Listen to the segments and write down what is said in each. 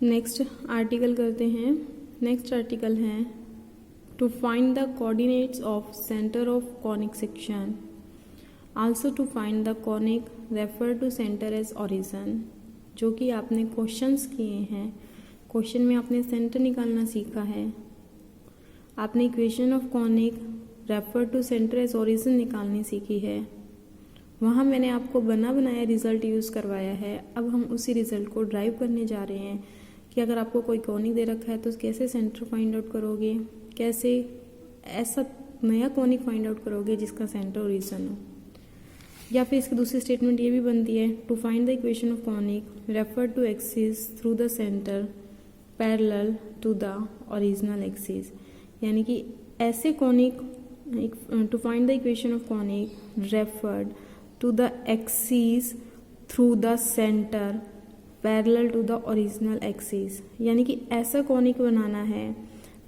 Next article करते हैं। Next article है to find the coordinates of centre of conic section, also to find the conic refer to centre as origin. जो कि आपने questions किए हैं, क्वेश्चन में आपने सेंटर निकालना सीखा है, आपने equation of conic refer to centre as origin निकालनी सीखी है। वहाँ मैंने आपको बना बनाया रिजल्ट यूज़ करवाया है। अब हम उसी रिजल्ट को ड्राइव करने जा रहे हैं कि अगर आपको कोई कॉनिक दे रखा है तो कैसे सेंटर फाइंड आउट करोगे, कैसे ऐसा नया कॉनिक फाइंड आउट करोगे जिसका सेंटर ओरिजिन हो। या फिर इसकी दूसरी स्टेटमेंट ये भी बनती है to find the equation of conic refer to axis through the centre parallel to the original axis. यानी कि ऐसे conic to find the equation of conic referred to the axis through the centre parallel to the original axis. यानी कि ऐसा conic बनाना है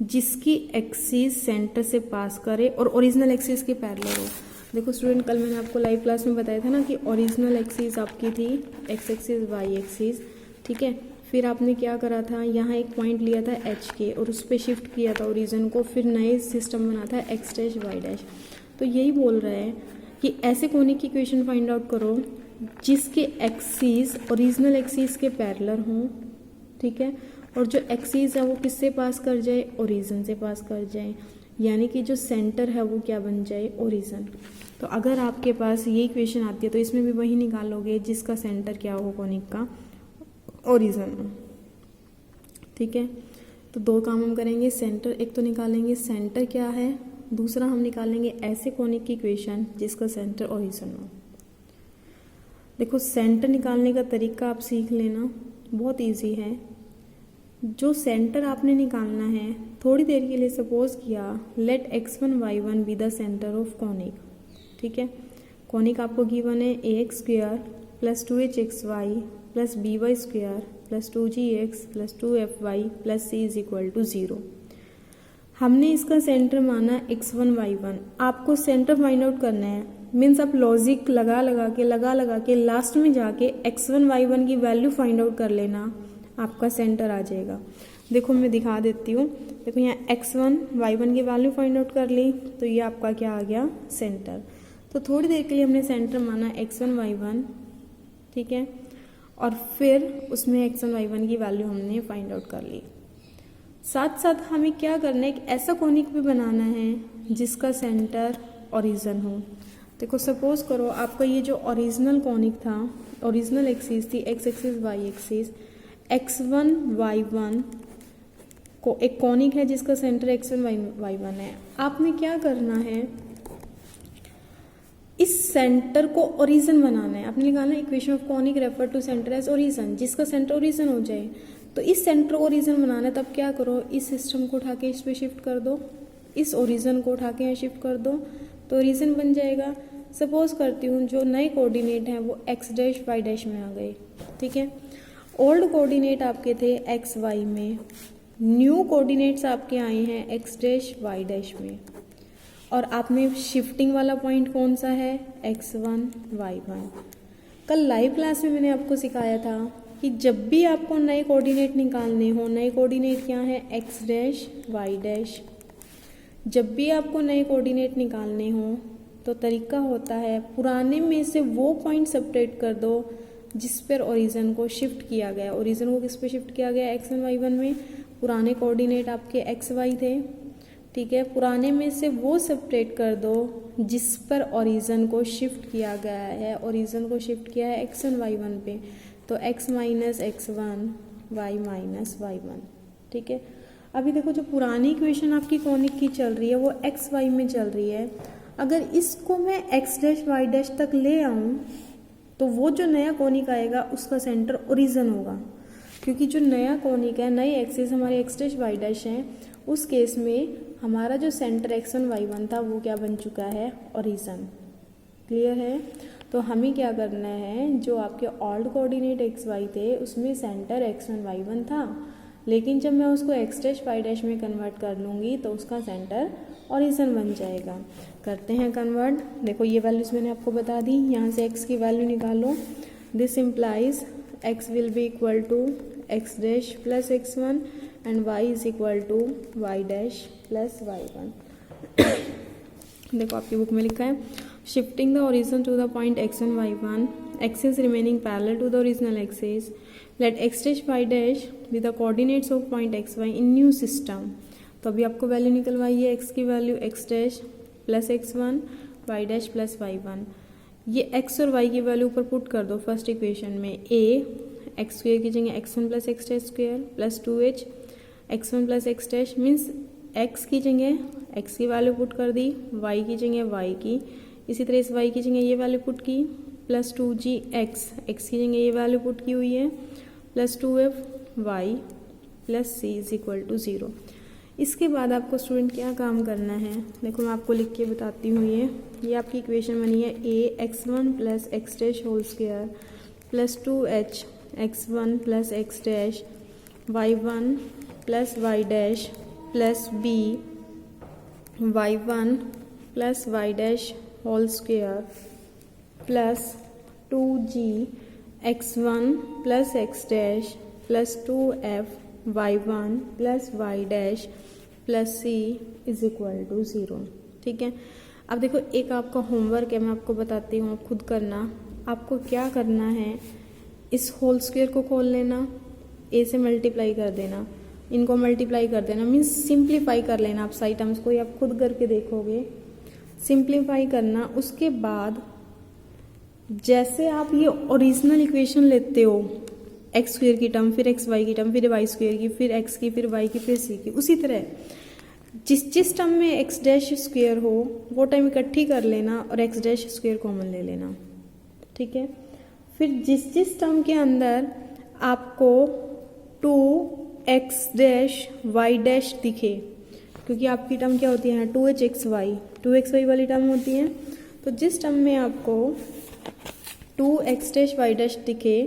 जिसकी axis centre से पास करे और ओरिजिनल एक्सिस के पैरेलल हो। देखो स्टूडेंट, कल मैंने आपको लाइव क्लास में बताया था ना कि ओरिजिनल एक्सिस आपकी थी एक्स एक्सिस वाई एक्सिस, ठीक है। फिर आपने क्या करा था, यहाँ एक पॉइंट लिया था एच के और उस पर शिफ्ट किया था ओरिजिन को, फिर नए सिस्टम बना था एक्स डैश वाई डैश। तो यही बोल रहा है कि ऐसे कॉनिक की इक्वेशन फाइंड आउट करो जिसके एक्सिस ओरिजिनल एक्सिस के पैरेलल हों, ठीक है, और जो एक्सिस है वो किससे पास कर जाए, ओरिजिन से पास कर जाए। यानी कि जो सेंटर है वो क्या बन जाए, ओरिजिन। तो अगर आपके पास ये इक्वेशन आती है तो इसमें भी वही निकालोगे जिसका सेंटर क्या हो, कॉनिक का ओरिजिन हो, ठीक है। तो दो काम हम करेंगे, सेंटर एक तो निकालेंगे सेंटर क्या है, दूसरा हम निकालेंगे ऐसे कॉनिक की इक्वेशन जिसका सेंटर ओरिजिन हो। देखो सेंटर निकालने का तरीका आप सीख लेना, बहुत इजी है। जो सेंटर आपने निकालना है, थोड़ी देर के लिए सपोज किया let x1 y1 be the centre of conic, ठीक है। कॉनिक आपको गिवन है ax square plus 2hxy plus by square plus 2gx plus 2fy plus c is equal to 0। हमने इसका सेंटर माना x1 y1। आपको सेंटर फाइंड आउट करना है, मीन्स आप लॉजिक लगा लगा के लास्ट में जाके x1 y1 की वैल्यू फाइंड आउट कर लेना, आपका सेंटर आ जाएगा। देखो मैं दिखा देती हूँ। देखो यहाँ x1 y1 की वैल्यू फाइंड आउट कर ली तो ये आपका क्या आ गया, सेंटर। तो थोड़ी देर के लिए हमने सेंटर माना x1 y1, ठीक है, और फिर उसमें x1 y1 की वैल्यू हमने फाइंड आउट कर ली। साथ साथ हमें क्या करना है, एक ऐसा कॉनिक भी बनाना है जिसका सेंटर ओरिजिन हो। देखो सपोज करो आपका ये जो ओरिजिनल कॉनिक था, ओरिजिनल एक्सिस थी x axis y axis, x1 y1 को एक कॉनिक है जिसका सेंटर x1 y1 है। आपने क्या करना है, इस सेंटर को ओरिजिन बनाना है। आपने निकालना है equation of conic refer to centre as origin, जिसका सेंटर ओरिजिन हो जाए। तो इस सेंटर को ओरिजिन बनाना है, तब क्या करो, इस सिस्टम को उठा के इस पे शिफ्ट कर दो, इस ओरिजिन को उठा के यहाँ शिफ्ट कर दो तो ओरिजिन बन जाएगा। सपोज करती हूँ जो नए कोऑर्डिनेट हैं वो एक्स डैश वाई डैश में आ गए, ठीक है। ओल्ड कोऑर्डिनेट आपके थे एक्स वाई में, न्यू कोऑर्डिनेट्स आपके आए हैं एक्स डैश वाई डैश में, और आपने शिफ्टिंग वाला पॉइंट कौन सा है, x1 y1। कल लाइव क्लास में मैंने आपको सिखाया था कि जब भी आपको नए कोऑर्डिनेट निकालने हो, नए कोऑर्डिनेट क्या है, x डैश वाई डैश। जब भी आपको नए कोऑर्डिनेट निकालने हो तो तरीका होता है पुराने में से वो पॉइंट सेपरेट कर दो जिस पर ओरिजिन को शिफ्ट किया गया। ओरिजिन को किस पे शिफ्ट किया गया, x1 y1 में। पुराने कोऑर्डिनेट आपके x y थे, ठीक है। पुराने में से वो सेपरेट कर दो जिस पर ओरिजिन को शिफ्ट किया गया है। ओरिजिन को शिफ्ट किया है x1 y1 पे, तो x minus x1 y minus y1, ठीक है। अभी देखो जो पुरानी इक्वेशन आपकी कॉनिक की चल रही है वो एक्स वाई में चल रही है। अगर इसको मैं एक्स डैश वाई डैश तक ले आऊँ तो वो जो नया कॉनिक आएगा उसका सेंटर ओरिजिन होगा, क्योंकि जो नया कॉनिक है, नए एक्सिस हमारे एक्स डैश वाई डैश हैं, उस केस में हमारा जो सेंटर x1 y1 था वो क्या बन चुका है, ओरिजिन। क्लियर है। तो हमें क्या करना है, जो आपके ओल्ड कोऑर्डिनेट एक्स वाई थे उसमें सेंटर x1 y1 था, लेकिन जब मैं उसको x डैश वाई डैश में कन्वर्ट कर लूँगी तो उसका सेंटर ओरिजिन बन जाएगा। करते हैं कन्वर्ट। देखो ये वैल्यूज मैंने आपको बता दी, यहाँ से x की वैल्यू निकालो। This implies x will be equal to x dash plus x1 and y is equal to y dash plus y1। देखो आपकी बुक में लिखा है shifting the origin to the point x1 y1 axis remaining parallel to the original axis, let x dash y dash be the coordinates of point xy in new system। तो अभी आपको value निकलवाई है x की value x dash plus x1 y dash plus y1। ये x और y की value ऊपर put कर दो फर्स्ट इक्वेशन में। a x स्क्वेयर की जगह x1 plus x dash square plus 2h x1 plus x dash means x की जगह x की वैल्यू पुट कर दी, y की जगह y की, इसी तरह इस y की जगह ये वैल्यू पुट की प्लस 2gx x की जगह ये वैल्यू पुट की हुई है plus 2f y plus c is equal to 0। इसके बाद आपको स्टूडेंट क्या काम करना है, देखो मैं आपको लिख के बताती हूँ। ये आपकी इक्वेशन बनी है a x1 plus x dash whole square plus 2h x1 plus x dash y1 plus y dash plus b y1 plus y dash whole square plus 2g x1 plus x dash plus 2f y1 plus y dash plus c is equal to 0। ठीक है, अब देखो एक आपका homework है, मैं आपको बताती हूँ, आप खुद करना। आपको क्या करना है, इस होल स्क्वायर को खोल लेना, a से मल्टीप्लाई कर देना, इनको मल्टीप्लाई कर देना मीन्स सिंप्लीफाई कर लेना आप सारी टर्म्स को, ये आप खुद करके देखोगे। सिंप्लीफाई करना, उसके बाद जैसे आप ये ओरिजिनल इक्वेशन लेते हो एक्स स्क्वेयर की टर्म, फिर एक्स वाई की टर्म, फिर वाई स्क्वेयर की, फिर एक्स की, फिर वाई की, फिर सी की, उसी तरह जिस टर्म में एक्स डैश स्क्वेयर हो वो टाइम इकट्ठी कर लेना और एक्स डैश स्क्वेयर कॉमन ले लेना। ठीक है, फिर जिस टर्म के अंदर आपको 2x डैश वाई डैश दिखे, क्योंकि आपकी टर्म क्या होती है 2xy वाली टर्म होती है, तो जिस टर्म में आपको 2x डैश वाई डैश दिखे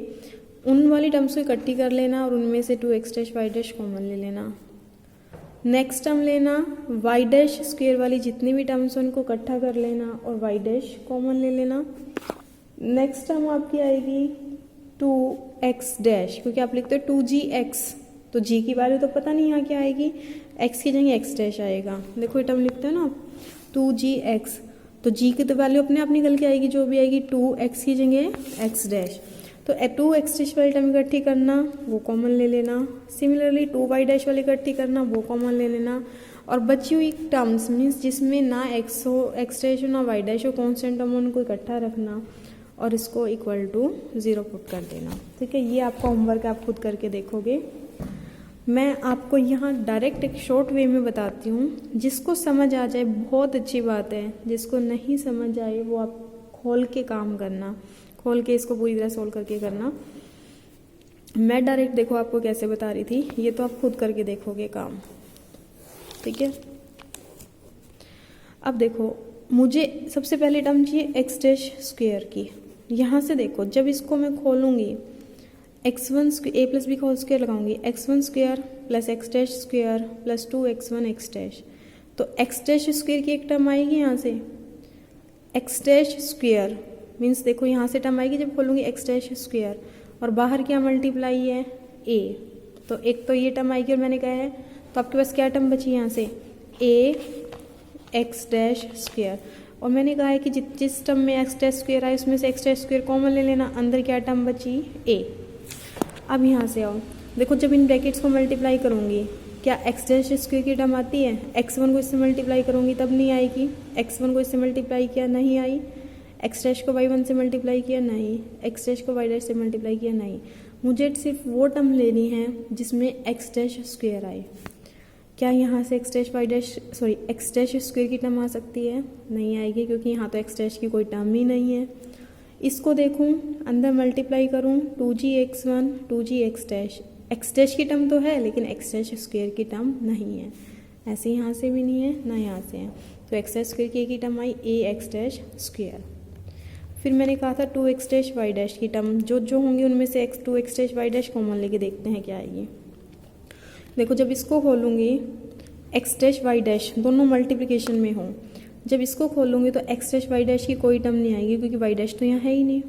उन वाली टर्म्स को इकट्ठी कर लेना और उनमें से 2x dash y dash common ले लेना। नेक्स्ट टर्म लेना y डैश स्क्वेयर वाली जितनी भी टर्म्स हैं उनको इकट्ठा कर लेना और y डैश कॉमन ले लेना। नेक्स्ट टर्म आपकी आएगी 2x डैश, क्योंकि आप लिखते हो 2gx, तो g की वैल्यू तो पता नहीं यहाँ क्या आएगी, x की जगह x डैश आएगा। देखो ये टर्म लिखते हैं ना 2gx, तो g की तो वैल्यू अपने आप निकल के आएगी, जो भी आएगी 2x की जगह x डैश, तो 2x डैश वाली टर्म इकट्ठी करना वो कॉमन ले लेना। सिमिलरली 2y डैश वाली इकट्ठी करना वो कॉमन ले लेना, और बची हुई टर्म्स मीन्स जिसमें ना x हो, x डैश हो, ना y डैश हो, कॉन्स्टेंट टर्म उनको इकट्ठा रखना और इसको इक्वल टू 0 पुट कर देना। ठीक है, ये आपका होमवर्क आप खुद करके देखोगे। मैं आपको यहाँ डायरेक्ट एक शॉर्ट वे में बताती हूँ, जिसको समझ आ जाए बहुत अच्छी बात है, जिसको नहीं समझ आए वो आप खोल के काम करना, खोल के इसको पूरी तरह सोल्व करके करना। मैं डायरेक्ट देखो आपको कैसे बता रही थी, ये तो आप खुद करके देखोगे काम। ठीक है, अब देखो मुझे सबसे पहले टर्म चाहिए एक्स डैश स्क्वेयर की। यहाँ से देखो जब इसको मैं खोलूँगी x1 a प्लस बी का होल स्क्वायर लगाऊंगी, x1 square plus x dash square plus 2x1 x dash, तो एक्स डैश स्क्वायर की एक टर्म आएगी यहाँ से, एक्स डैश स्क्वायर मीन्स देखो यहाँ से टर्म आएगी जब खोलूँगी एक्स डैश स्क्वायर, और बाहर क्या मल्टीप्लाई है a, तो एक तो ये टर्म आएगी और मैंने कहा है, तो आपके पास क्या टर्म बची यहाँ से a एक्स डैश स्क्वायर, और मैंने कहा है कि जिस टर्म में एक्स डैश स्क्वायर आए उसमें से एक्स डैश स्क्वायर कॉमन ले लेना, अंदर क्या टर्म बची a। अब यहाँ से आओ, देखो जब इन ब्रैकेट्स को मल्टीप्लाई करूँगी क्या एक्स डैश स्क्वायर की टर्म आती है, x1 को इससे मल्टीप्लाई करूँगी तब नहीं आएगी, x1 को इससे मल्टीप्लाई किया नहीं आई, एक्स डैश को y1 से मल्टीप्लाई किया नहीं, एक्स डैश को y डैश से मल्टीप्लाई किया नहीं, मुझे सिर्फ वो टर्म लेनी है जिसमें एक्स डैश स्क्वायर आए। क्या यहाँ से एक्स डैश स्क्वायर की टर्म आ सकती है, नहीं आएगी, क्योंकि यहाँ तो एक्स डैश की कोई टर्म ही नहीं है। इसको देखूँ अंदर मल्टीप्लाई करूँ 2gx1 2gx dash, x dash की टर्म तो है लेकिन एक्स डैश स्क्वायर की टर्म नहीं है, ऐसे यहाँ से भी नहीं है ना यहाँ से है, तो एक्स डैश स्क्वायर की एक ही टर्म आई a एक्स डैश स्क्वायर। फिर मैंने कहा था 2x डैश वाई डैश की टर्म जो होंगी उनमें से 2x dash y dash common लेके देखते हैं क्या आएगी। देखो जब इसको खोलूँगी x डैश वाई डैश दोनों मल्टीप्लिकेशन में हों, जब इसको खोलूँगी तो x डैश वाई डैश की कोई टर्म नहीं आएगी, क्योंकि वाई डैश तो यहाँ है ही नहीं।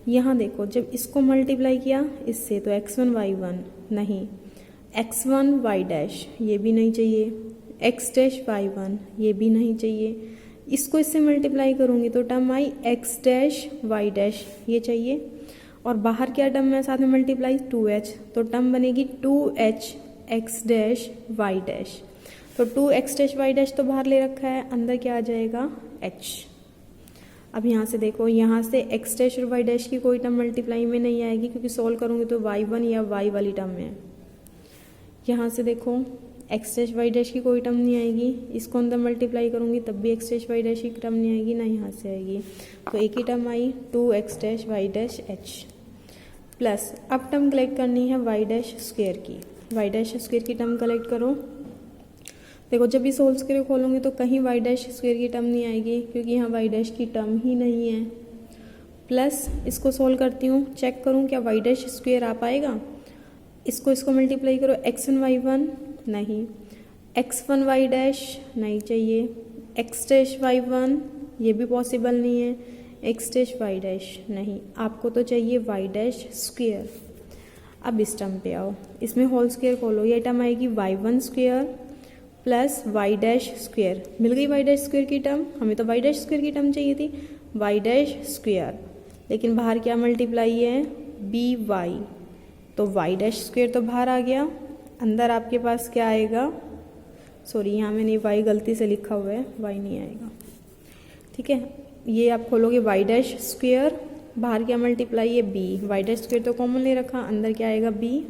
यहाँ देखो जब इसको मल्टीप्लाई किया इससे तो x1 y1 नहीं, x1 y डैश ये भी नहीं चाहिए, x डैश y1 ये भी नहीं चाहिए। इसको इससे मल्टीप्लाई करूँगी तो टर्म आई x डैश y डैश ये चाहिए, और बाहर क्या टर्म है साथ में मल्टीप्लाई 2h, तो टर्म बनेगी 2h x dash y dash. तो 2x डैश y डैश तो बाहर ले रखा है, अंदर क्या आ जाएगा h। अब यहाँ से देखो, यहाँ से x डैश और y डैश की कोई टर्म मल्टीप्लाई में नहीं आएगी क्योंकि सोल्व करूँगी तो y1 या y वाली टर्म है। यहाँ से देखो x डैश y डैश की कोई टर्म नहीं आएगी, इसको अंदर मल्टीप्लाई करूँगी तब भी x डैश y डैश की टर्म नहीं आएगी, ना यहाँ से आएगी, तो एक ही टर्म आई 2x dash y dash h। Plus अब टर्म कलेक्ट करनी है y डैश स्क्वायर की, y डैश स्क्वायर की टर्म कलेक्ट करो। देखो जब इस होल स्क्वायर खोलूँगी तो कहीं y डैश स्क्वायर की टर्म नहीं आएगी क्योंकि यहाँ y डैश की टर्म ही नहीं है। प्लस इसको सोल्व करती हूँ, चेक करूँ क्या y डैश स्क्वायर आ पाएगा। इसको मल्टीप्लाई करो, x1 y1 नहीं, x1 y डैश नहीं चाहिए, x डैश y1 ये भी पॉसिबल नहीं है, x डैश y डैश नहीं, आपको तो चाहिए y डैश स्क्वायर। अब इस टर्म पे आओ, इसमें होल स्क्वायर खोलो, ये टर्म आएगी y1 square plus y dash square. मिल गई y डैश स्क्वायर की टर्म, हमें तो y डैश स्क्वायर की टर्म चाहिए थी, y डैश स्क्वायर, लेकिन बाहर क्या मल्टीप्लाई है by, तो y डैश स्क्वायर तो बाहर आ गया, अंदर आपके पास क्या आएगा, सॉरी यहाँ मैंने y गलती से लिखा हुआ है, y नहीं आएगा, ठीक है। ये आप खोलोगे y डैश स्क्वायर, बाहर क्या मल्टीप्लाई है b, y डैश स्क्वायर तो कॉमन ले रखा, अंदर क्या आएगा b,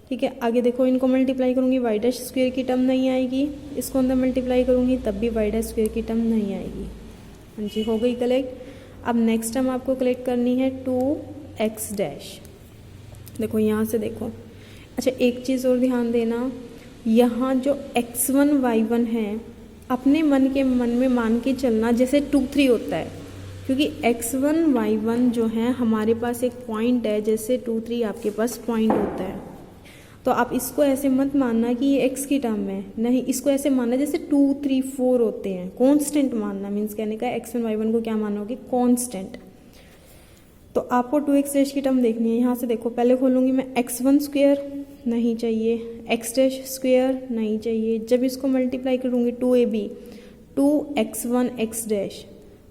ठीक है। आगे देखो इनको मल्टीप्लाई करूँगी y डैश स्क्वायर की टर्म नहीं आएगी, इसको अंदर मल्टीप्लाई करूँगी तब भी y डैश स्क्वायर की टर्म नहीं आएगी। हाँ जी, हो गई कलेक्ट। अब नेक्स्ट टर्म आपको कलेक्ट करनी है 2x डैश। देखो यहाँ से देखो, अच्छा एक चीज़ और ध्यान देना, यहाँ जो x1 y1 है अपने मन में मान के चलना जैसे 2 3 होता है, क्योंकि x1 y1 जो है हमारे पास एक पॉइंट है जैसे 2 3 आपके पास पॉइंट होता है। तो आप इसको ऐसे मत मानना कि ये x की टर्म है, नहीं, इसको ऐसे मानना जैसे 2 3 4 होते हैं, कांस्टेंट मानना। मीन्स कहने का x1 y1 को क्या मानोगे, कांस्टेंट। तो आपको 2x डैश की टर्म देखनी है। यहाँ से देखो, पहले खोलूँगी मैं x1 स्क्वायर नहीं चाहिए, x डैश स्क्वायर नहीं चाहिए, जब इसको मल्टीप्लाई करूँगी 2ab 2x1 x डैश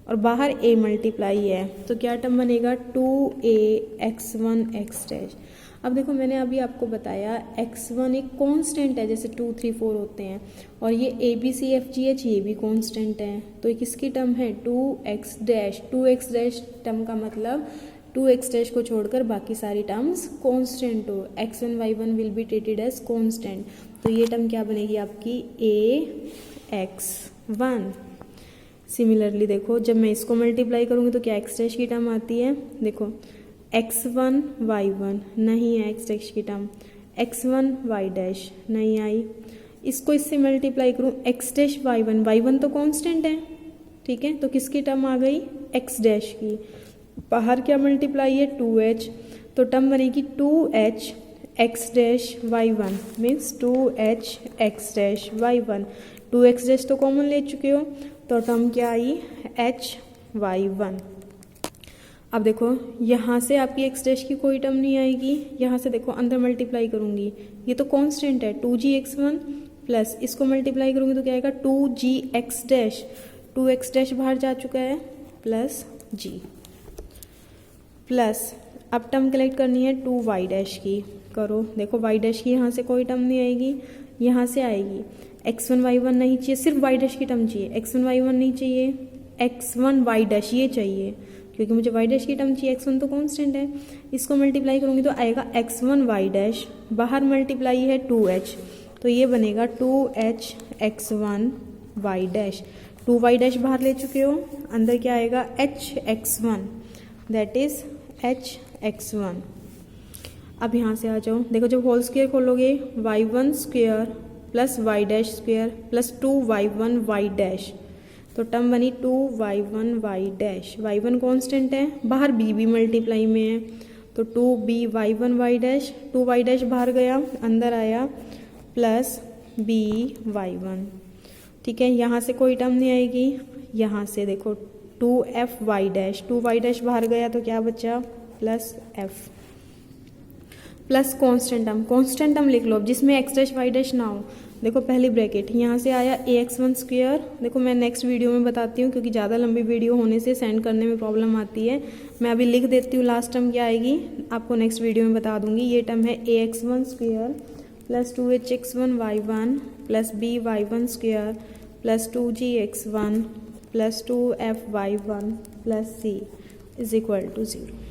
और बाहर a मल्टीप्लाई है तो क्या टर्म बनेगा 2ax1 x डैश। अब देखो मैंने अभी आपको बताया x1 एक कांस्टेंट है जैसे 2 3 4 होते हैं, और ये ABCFGH ये भी कांस्टेंट है, तो किसकी टर्म है 2x dash. 2x dash term का मतलब 2x डैश को छोड़कर बाकी सारी टर्म्स कांस्टेंट हो, x1 y1 will be treated as constant, तो ये टर्म क्या बनेगी आपकी ax1। सिमिलरली देखो जब मैं इसको मल्टीप्लाई करूँगी तो क्या x डैश की टर्म आती है, देखो x1 y1 नहीं है x डैश की टर्म, x1 y डैश नहीं आई, इसको इससे मल्टीप्लाई करूँ x डैश y1, y1 तो कांस्टेंट है, ठीक है, तो किसकी टर्म आ गई x डैश की, बाहर क्या मल्टीप्लाई है 2h, तो टर्म बनेगी 2h x dash y1 means 2h x dash y1, 2x dash तो कॉमन ले चुके हो, तो टर्म क्या आई h y1। अब देखो यहाँ से आपकी x डैश की कोई टर्म नहीं आएगी, यहाँ से देखो अंदर मल्टीप्लाई करूँगी, ये तो कांस्टेंट है 2gx1 प्लस इसको मल्टीप्लाई करूँगी तो क्या आएगा 2gx डैश, 2x डैश बाहर जा चुका है प्लस g, प्लस अब टर्म कलेक्ट करनी है 2y डैश की, करो देखो y डैश की यहाँ से कोई टर्म नहीं आएगी, यहाँ से आएगी x1 y1 नहीं चाहिए, सिर्फ y डैश की टर्म चाहिए, x1 y1 नहीं चाहिए, x1 y डैश ये चाहिए क्योंकि मुझे y डैश की टर्म चाहिए, x1 तो कांस्टेंट है, इसको मल्टीप्लाई करूँगी तो आएगा x1 y डैश, बाहर मल्टीप्लाई है 2h, तो ये बनेगा 2h x1 y dash, 2y dash बाहर ले चुके हो, अंदर क्या आएगा h x1 that is h x1। अब यहाँ से आ जाओ, देखो जब होल स्क्वायर खोलोगे y1 square plus y dash square plus 2y1 y dash, तो टर्म बनी 2y1 y dash, y1 constant है, बाहर b भी मल्टीप्लाई में है, तो 2b y1 y dash, 2y dash बाहर गया, अंदर आया प्लस b y1, ठीक है। यहाँ से कोई टर्म नहीं आएगी, यहाँ से देखो 2f(y'), 2y' बाहर गया तो क्या बचा, plus f plus constant term लिख लो जिसमें x', y' ना हो। देखो पहली ब्रैकेट यहाँ से आया ax1 स्क्वायर। देखो मैं नेक्स्ट वीडियो में बताती हूँ क्योंकि ज़्यादा लंबी वीडियो होने से सेंड करने में प्रॉब्लम आती है। मैं अभी लिख देती हूँ लास्ट टर्म क्या आएगी, आपको नेक्स्ट वीडियो में बता दूंगी। ये टर्म है ax1 square plus 2hx1y1 plus by1 square plus 2gx1 plus 2fy1 plus c is equal to 0।